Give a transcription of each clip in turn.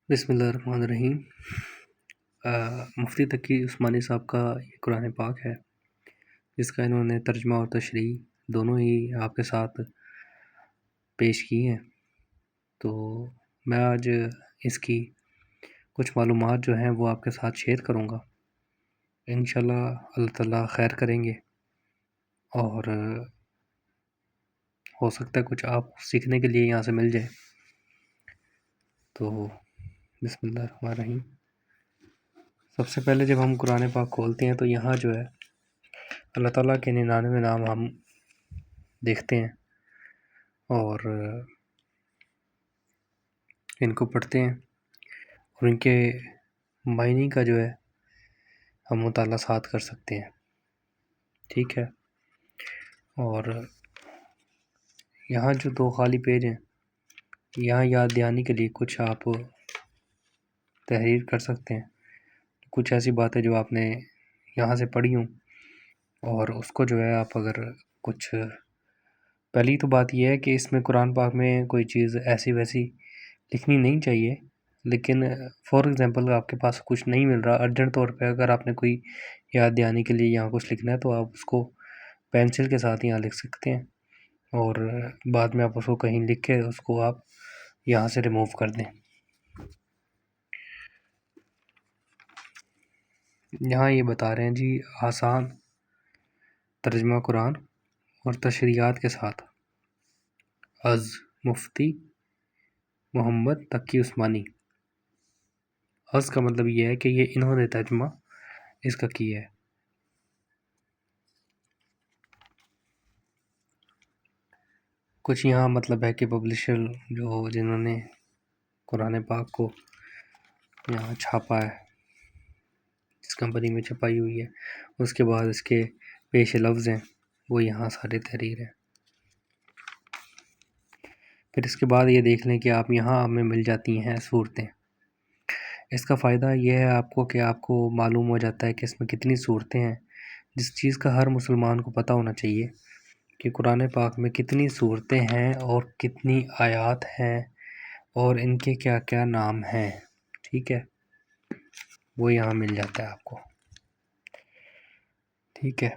بسم اللہ الرحمن الرحیم۔ مفتی تقی عثمانی صاحب کا یہ قرآن پاک ہے جس کا انہوں نے ترجمہ اور تشریح دونوں ہی آپ کے ساتھ پیش کی ہیں۔ تو میں آج اس کی کچھ معلومات جو ہیں وہ آپ کے ساتھ شیئر کروں گا، انشاءاللہ اللہ تعالیٰ خیر کریں گے، اور ہو سکتا ہے کچھ آپ سیکھنے کے لیے یہاں سے مل جائے۔ تو بسم اللہ الرحمن الرحیم۔ سب سے پہلے جب ہم قرآن پاک کھولتے ہیں تو یہاں جو ہے اللہ تعالیٰ کے 99 نام ہم دیکھتے ہیں اور ان کو پڑھتے ہیں، اور ان کے معنی کا جو ہے ہم مطالعہ ساتھ کر سکتے ہیں، ٹھیک ہے۔ اور یہاں جو 2 خالی پیج ہیں، یہاں یاد دہانی کے لیے کچھ آپ تحریر کر سکتے ہیں، کچھ ایسی باتیں جو آپ نے یہاں سے پڑھی ہوں، اور اس کو جو ہے آپ اگر کچھ پہلی تو بات یہ ہے کہ اس میں قرآن پاک میں کوئی چیز ایسی ویسی لکھنی نہیں چاہیے، لیکن فار ایگزامپل آپ کے پاس کچھ نہیں مل رہا ارجنٹ طور پہ، اگر آپ نے کوئی یاد دہانی کے لیے یہاں کچھ لکھنا ہے تو آپ اس کو پینسل کے ساتھ یہاں لکھ سکتے ہیں، اور بعد میں آپ اس کو کہیں لکھ کے اس کو آپ یہاں سے ریموو کر دیں۔ یہاں یہ بتا رہے ہیں جی آسان ترجمہ قرآن اور تشریحات کے ساتھ از مفتی محمد تقی عثمانی۔ از کا مطلب یہ ہے کہ یہ انہوں نے ترجمہ اس کا کیا ہے۔ کچھ یہاں مطلب ہے کہ پبلشر جو جنہوں نے قرآن پاک کو یہاں چھاپا ہے، جس کمپنی میں چھپائی ہوئی ہے، اس کے بعد اس کے پیش لفظ ہیں وہ یہاں سارے تحریر ہیں۔ پھر اس کے بعد یہ دیکھ لیں کہ آپ یہاں ہمیں مل جاتی ہیں صورتیں۔ اس کا فائدہ یہ ہے آپ کو کہ آپ کو معلوم ہو جاتا ہے کہ اس میں کتنی صورتیں ہیں، جس چیز کا ہر مسلمان کو پتہ ہونا چاہیے کہ قرآن پاک میں کتنی صورتیں ہیں اور کتنی آیات ہیں اور ان کے کیا کیا نام ہیں، ٹھیک ہے، وہ یہاں مل جاتا ہے آپ کو، ٹھیک ہے۔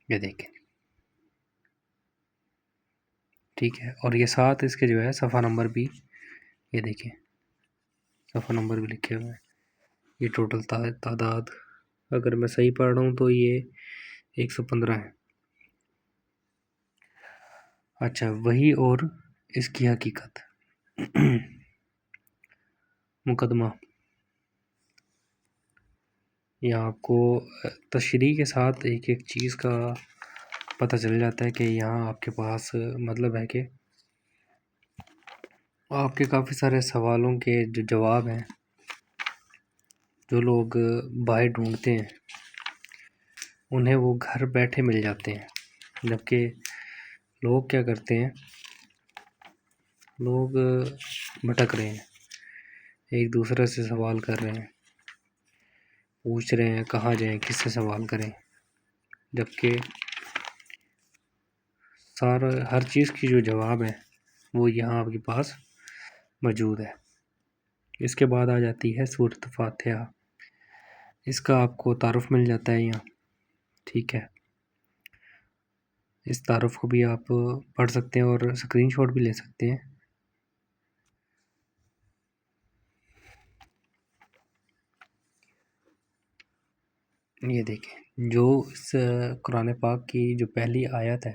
یہ دیکھیں، ٹھیک ہے، اور یہ ساتھ اس کے جو ہے صفحہ نمبر بھی، یہ دیکھیں صفحہ نمبر بھی لکھے ہوئے ہیں۔ یہ ٹوٹل تعداد اگر میں صحیح پڑھ رہا ہوں تو یہ 115 ہے۔ اچھا، وہی اور اس کی حقیقت مقدمہ، یہاں آپ کو تشریح کے ساتھ ایک ایک چیز کا پتہ چل جاتا ہے کہ یہاں آپ کے پاس مطلب ہے کہ آپ کے کافی سارے سوالوں کے جو جواب ہیں جو لوگ باہر ڈھونڈتے ہیں انہیں وہ گھر بیٹھے مل جاتے ہیں، جبکہ لوگ کیا کرتے ہیں، لوگ بھٹک رہے ہیں، ایک دوسرے سے سوال کر رہے ہیں، پوچھ رہے ہیں کہاں جائیں، کس سے سوال کریں، جبکہ ہر چیز کی جو جواب ہے وہ یہاں آپ کے پاس موجود ہے۔ اس کے بعد آ جاتی ہے سورۃ فاتحہ، اس کا آپ کو تعارف مل جاتا ہے یہاں، ٹھیک ہے۔ اس تعارف کو بھی آپ پڑھ سکتے ہیں اور اسکرین شاٹ بھی لے سکتے ہیں۔ یہ دیکھیں، جو اس قرآن پاک کی جو پہلی آیت ہے،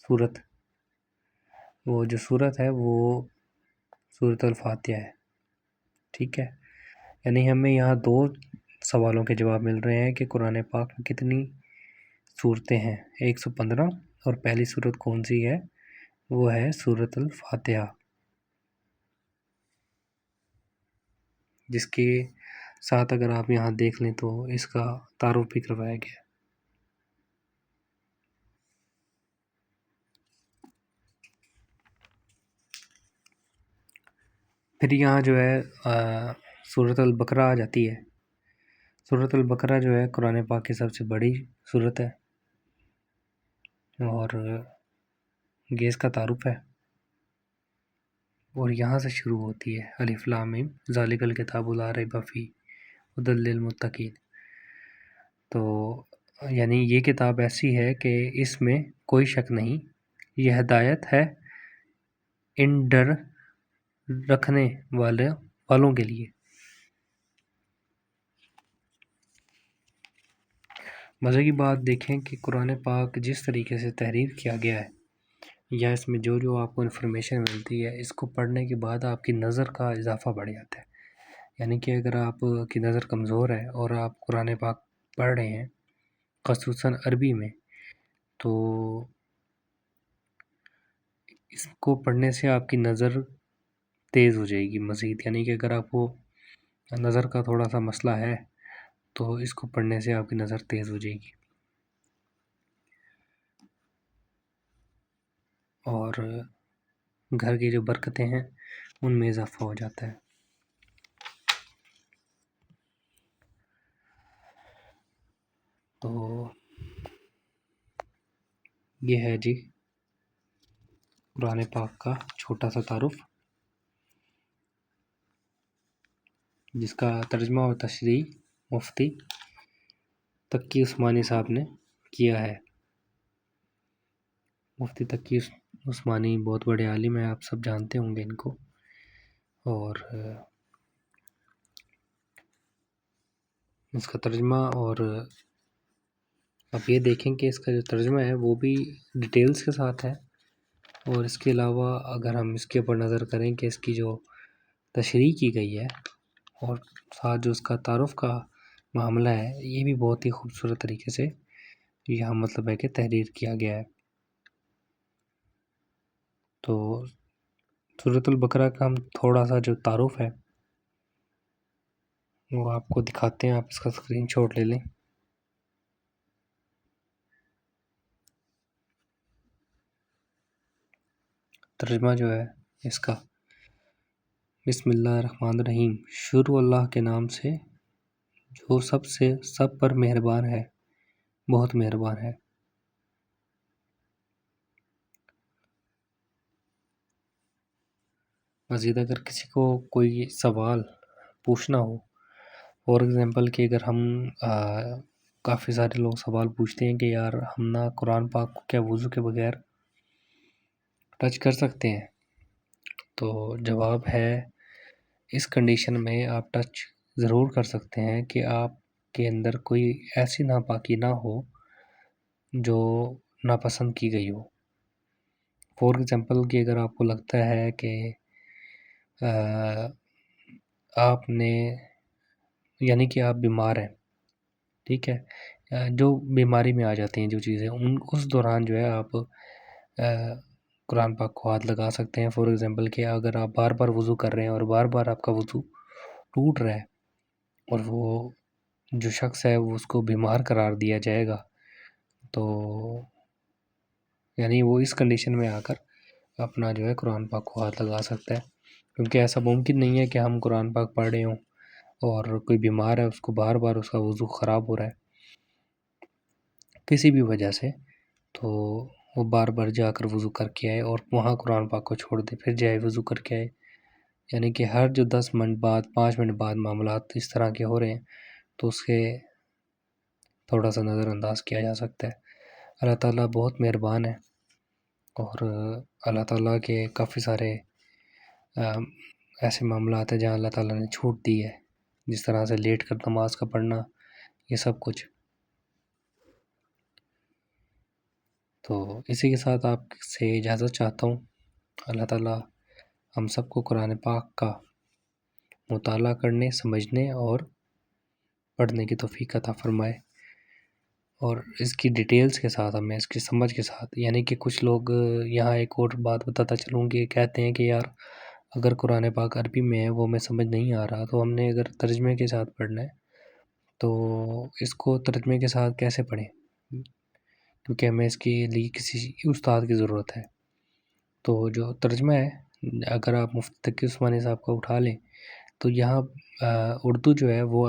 سورت، وہ جو سورت ہے وہ سورۃ الفاتحہ ہے، ٹھیک ہے۔ یعنی ہمیں یہاں 2 سوالوں کے جواب مل رہے ہیں کہ قرآن پاک میں کتنی صورتیں ہیں، 115، اور پہلی صورت کون سی ہے، وہ ہے سورۃ الفاتحہ، جس کے ساتھ اگر آپ یہاں دیکھ لیں تو اس کا تعارف بھی کروایا گیا ہے۔ پھر یہاں جو ہے سورۃ البقرہ آ جاتی ہے۔ سورۃ البقرہ جو ہے قرآن پاک کی سب سے بڑی سورت ہے، اور گیس کا تعارف ہے، اور یہاں سے شروع ہوتی ہے الف لام میم ذالک الکتاب لا ریب فیہ ھدی للمتقین۔ تو یعنی یہ کتاب ایسی ہے کہ اس میں کوئی شک نہیں، یہ ہدایت ہے ان ڈر رکھنے والوں کے لیے۔ مزے کی بات دیکھیں کہ قرآن پاک جس طریقے سے تحریر کیا گیا ہے، یا اس میں جو آپ کو انفارمیشن ملتی ہے، اس کو پڑھنے کے بعد آپ کی نظر کا اضافہ بڑھ جاتا ہے۔ یعنی کہ اگر آپ کی نظر کمزور ہے اور آپ قرآن پاک پڑھ رہے ہیں خصوصاً عربی میں، تو اس کو پڑھنے سے آپ کی نظر تیز ہو جائے گی مزید۔ یعنی کہ اگر آپ کو نظر کا تھوڑا سا مسئلہ ہے تو اس کو پڑھنے سے آپ کی نظر تیز ہو جائے گی، اور گھر کی جو برکتیں ہیں ان میں اضافہ ہو جاتا ہے۔ تو یہ ہے جی قرآن پاک کا چھوٹا سا تعارف، جس کا ترجمہ و تشریح مفتی تقی عثمانی صاحب نے کیا ہے۔ مفتی تقی عثمانی بہت بڑے عالم ہیں، آپ سب جانتے ہوں گے ان کو۔ اور اس کا ترجمہ، اور آپ یہ دیکھیں کہ اس کا جو ترجمہ ہے وہ بھی ڈیٹیلز کے ساتھ ہے، اور اس کے علاوہ اگر ہم اس کے اوپر نظر کریں کہ اس کی جو تشریح کی گئی ہے اور ساتھ جو اس کا تعارف کا معاملہ ہے، یہ بھی بہت ہی خوبصورت طریقے سے یہاں مطلب ہے کہ تحریر کیا گیا ہے۔ تو سورۃ البقرہ کا ہم تھوڑا سا جو تعارف ہے وہ آپ کو دکھاتے ہیں، آپ اس کا اسکرین شاٹ لے لیں۔ ترجمہ جو ہے اس کا، بسم اللہ الرحمن الرحیم، شروع اللہ کے نام سے جو سب پر مہربان ہے، بہت مہربان ہے۔ مزید اگر کسی کو کوئی سوال پوچھنا ہو، فور ایگزامپل کہ اگر ہم کافی سارے لوگ سوال پوچھتے ہیں کہ یار ہم نا قرآن پاک کو کیا وضو کے بغیر ٹچ کر سکتے ہیں، تو جواب ہے اس کنڈیشن میں آپ ٹچ ضرور کر سکتے ہیں کہ آپ کے اندر کوئی ایسی ناپاکی نہ ہو جو ناپسند کی گئی ہو۔ فور ایگزامپل کہ اگر آپ کو لگتا ہے کہ آپ نے، یعنی کہ آپ بیمار ہیں، ٹھیک ہے، جو بیماری میں آ جاتی ہیں جو چیزیں، اس دوران جو ہے آپ قرآن پاک کو ہاتھ لگا سکتے ہیں۔ فور ایگزامپل کہ اگر آپ بار بار وضو کر رہے ہیں اور بار بار آپ کا وضو ٹوٹ رہا ہے اور وہ جو شخص ہے وہ اس کو بیمار قرار دیا جائے گا، تو یعنی وہ اس کنڈیشن میں آ کر اپنا جو ہے قرآن پاک کو ہاتھ لگا سکتا ہے، کیونکہ ایسا ممکن نہیں ہے کہ ہم قرآن پاک پڑھ رہے ہوں اور کوئی بیمار ہے، اس کو بار بار اس کا وضو خراب ہو رہا ہے کسی بھی وجہ سے، تو وہ بار بار جا کر وضو کر کے آئے اور وہاں قرآن پاک کو چھوڑ دے، پھر جائے وضو کر کے آئے۔ یعنی کہ ہر جو 10 منٹ بعد 5 منٹ بعد معاملات اس طرح کے ہو رہے ہیں تو اس کے تھوڑا سا نظر انداز کیا جا سکتا ہے۔ اللہ تعالیٰ بہت مہربان ہے، اور اللہ تعالیٰ کے کافی سارے ایسے معاملات ہیں جہاں اللہ تعالیٰ نے چھوٹ دی ہے، جس طرح سے لیٹ کر نماز کا پڑھنا، یہ سب کچھ۔ تو اسی کے ساتھ آپ سے اجازت چاہتا ہوں۔ اللہ تعالیٰ ہم سب کو قرآن پاک کا مطالعہ کرنے، سمجھنے اور پڑھنے کی توفیق عطا فرمائے، اور اس کی ڈیٹیلز کے ساتھ، ہمیں اس کی سمجھ کے ساتھ۔ یعنی کہ کچھ لوگ یہاں ایک اور بات بتاتا چلوں کہ کہتے ہیں کہ یار اگر قرآن پاک عربی میں ہے، وہ میں سمجھ نہیں آ رہا، تو ہم نے اگر ترجمے کے ساتھ پڑھنا ہے تو اس کو ترجمے کے ساتھ کیسے پڑھیں، کیونکہ ہمیں اس کے لیے کسی استاد کی ضرورت ہے۔ تو جو ترجمہ ہے، اگر آپ مفتی تقی عثمانی صاحب کو اٹھا لیں تو یہاں اردو جو ہے وہ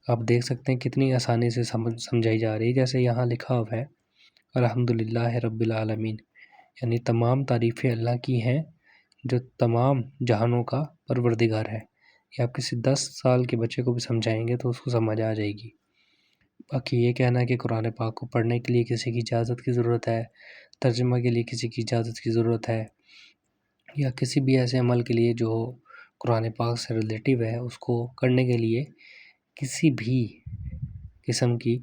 آپ دیکھ سکتے ہیں کتنی آسانی سے سمجھائی جا رہی ہے۔ جیسے یہاں لکھا ہوا ہے الحمدللہ رب العالمین، یعنی تمام تعریفیں اللہ کی ہیں جو تمام جہانوں کا پروردگار ہے۔ یہ آپ کسی 10 سال کے بچے کو بھی سمجھائیں گے تو اس کو سمجھ آ جائے گی۔ باقی یہ کہنا ہے کہ قرآن پاک کو پڑھنے کے لیے کسی کی اجازت کی ضرورت ہے، ترجمہ کے لیے کسی کی اجازت کی ضرورت ہے، یا کسی بھی ایسے عمل کے لیے جو قرآن پاک سے ریلیٹیو ہے اس کو کرنے کے لیے کسی بھی قسم کی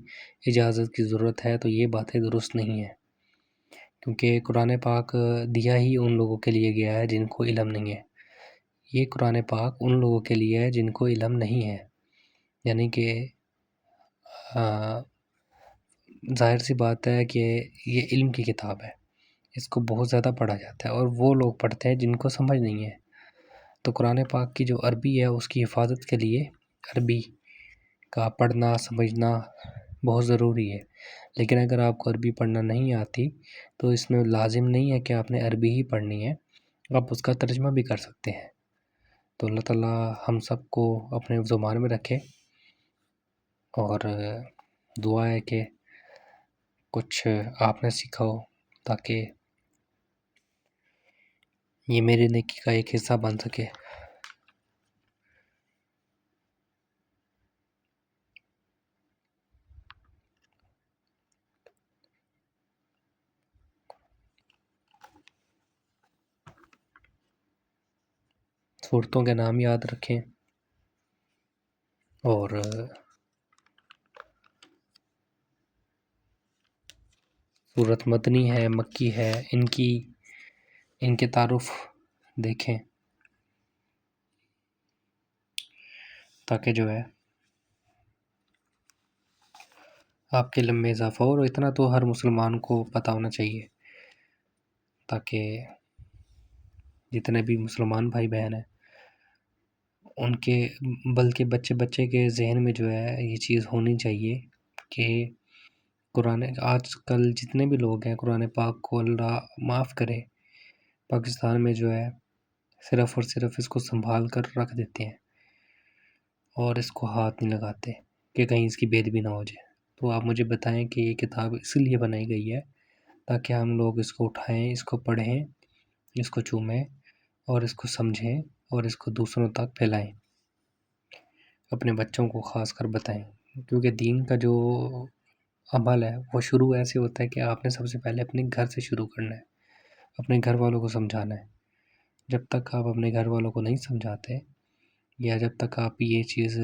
اجازت کی ضرورت ہے، تو یہ باتیں درست نہیں ہیں، کیونکہ قرآن پاک دیا ہی ان لوگوں کے لیے گیا ہے جن کو علم نہیں ہے۔ یہ قرآن پاک ان لوگوں کے لیے ہے جن کو علم نہیں ہے، یعنی کہ ظاہر سی بات ہے کہ یہ علم کی کتاب ہے، اس کو بہت زیادہ پڑھا جاتا ہے، اور وہ لوگ پڑھتے ہیں جن کو سمجھ نہیں ہے۔ تو قرآن پاک کی جو عربی ہے اس کی حفاظت کے لیے عربی کا پڑھنا سمجھنا بہت ضروری ہے، لیکن اگر آپ کو عربی پڑھنا نہیں آتی تو اس میں لازم نہیں ہے کہ آپ نے عربی ہی پڑھنی ہے، آپ اس کا ترجمہ بھی کر سکتے ہیں۔ تو اللہ تعالیٰ ہم سب کو اپنے زبان میں رکھے، اور دعا ہے کہ کچھ آپ نے سیکھا ہو تاکہ یہ میری نیکی کا ایک حصہ بن سکے۔ صورتوں کے نام یاد رکھیں، اور صورت مدنی ہے، مکی ہے، ان کے تعارف دیکھیں تاکہ جو ہے آپ کے علم میں اضافہ ہو، اور اتنا تو ہر مسلمان کو پتہ ہونا چاہیے تاکہ جتنے بھی مسلمان بھائی بہن ہیں ان کے، بلکہ بچے بچے کے ذہن میں جو ہے یہ چیز ہونی چاہیے کہ قرآن، آج کل جتنے بھی لوگ ہیں قرآن پاک کو اللہ معاف کرے پاکستان میں جو ہے صرف اور صرف اس کو سنبھال کر رکھ دیتے ہیں اور اس کو ہاتھ نہیں لگاتے کہ کہیں اس کی بے ادبی نہ ہو جائے۔ تو آپ مجھے بتائیں کہ یہ کتاب اس لیے بنائی گئی ہے تاکہ ہم لوگ اس کو اٹھائیں، اس کو پڑھیں، اس کو چومیں اور اس کو سمجھیں اور اس کو دوسروں تک پھیلائیں، اپنے بچوں کو خاص کر بتائیں، کیونکہ دین کا جو عمل ہے وہ شروع ایسے ہوتا ہے کہ آپ نے سب سے پہلے اپنے گھر سے شروع کرنا ہے، اپنے گھر والوں کو سمجھانا ہے۔ جب تک آپ اپنے گھر والوں کو نہیں سمجھاتے یا جب تک آپ یہ چیز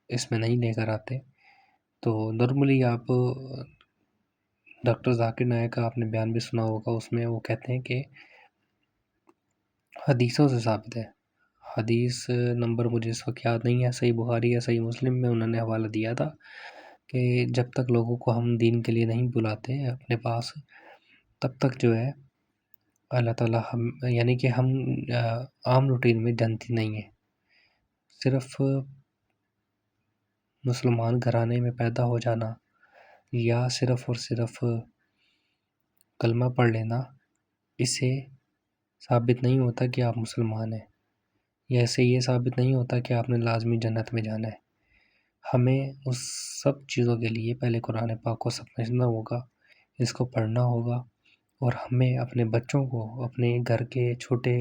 اس میں نہیں لے کر آتے تو نارملی آپ، ڈاکٹر ذاکر نائک کا آپ نے بیان بھی سنا ہوگا، اس میں وہ کہتے ہیں کہ حدیثوں سے ثابت ہے، حدیث نمبر مجھے اس وقت یاد نہیں ہے، صحیح بخاری یا صحیح مسلم میں انہوں نے حوالہ دیا تھا کہ جب تک لوگوں کو ہم دین کے لیے نہیں بلاتے اپنے پاس تب تک جو ہے اللہ تعالیٰ یعنی کہ ہم عام روٹین میں جنتی نہیں ہیں۔ صرف مسلمان گھرانے میں پیدا ہو جانا یا صرف اور صرف کلمہ پڑھ لینا اس سے ثابت نہیں ہوتا کہ آپ مسلمان ہیں، یا ایسے یہ ثابت نہیں ہوتا کہ آپ نے لازمی جنت میں جانا ہے۔ ہمیں اس سب چیزوں کے لیے پہلے قرآن پاک کو سمجھنا ہوگا، اس کو پڑھنا ہوگا، اور ہمیں اپنے بچوں کو، اپنے گھر کے چھوٹے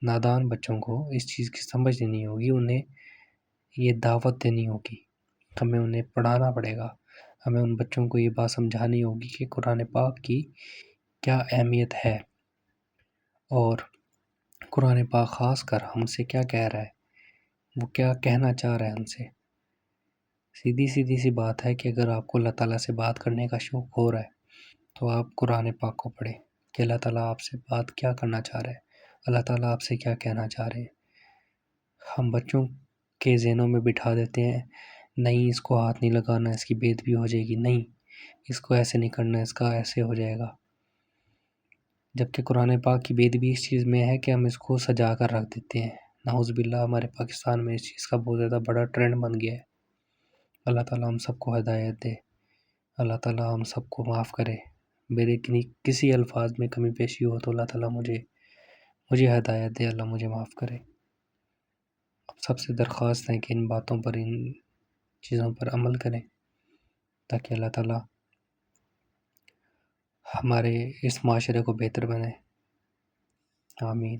نادان بچوں کو اس چیز کی سمجھ دینی ہوگی، انہیں یہ دعوت دینی ہوگی، ہمیں انہیں پڑھانا پڑے گا، ہمیں ان بچوں کو یہ بات سمجھانی ہوگی کہ قرآن پاک کی کیا اہمیت ہے، اور قرآن پاک خاص کر ہم سے کیا کہہ رہا ہے، وہ کیا کہنا چاہ رہا ہے ہم سے۔ سیدھی سی بات ہے کہ اگر آپ کو اللہ تعالیٰ سے بات کرنے کا شوق ہو رہا ہے تو آپ قرآن پاک کو پڑھیں کہ اللہ تعالیٰ آپ سے بات کیا کرنا چاہ رہے ہیں، اللہ تعالیٰ آپ سے کیا کہنا چاہ رہے ہیں۔ ہم بچوں کے ذہنوں میں بٹھا دیتے ہیں نہیں اس کو ہاتھ نہیں لگانا، اس کی بے ادبی ہو جائے گی، نہیں اس کو ایسے نہیں کرنا، اس کا ایسے ہو جائے گا، جبکہ قرآن پاک کی بے ادبی اس چیز میں ہے کہ ہم اس کو سجا کر رکھ دیتے ہیں۔ نعوذ باللہ، ہمارے پاکستان میں اس چیز کا بہت زیادہ بڑا ٹرینڈ بن گیا ہے۔ اللہ تعالیٰ ہم سب کو ہدایت دے، اللہ تعالیٰ ہم سب کو معاف کرے، میرے کسی الفاظ میں کمی پیشی ہو تو اللہ تعالیٰ مجھے ہدایت دے، اللہ مجھے معاف کرے۔ اب سب سے درخواست ہے کہ ان باتوں پر، ان چیزوں پر عمل کریں تاکہ اللہ تعالیٰ ہمارے اس معاشرے کو بہتر بنائے. آمین.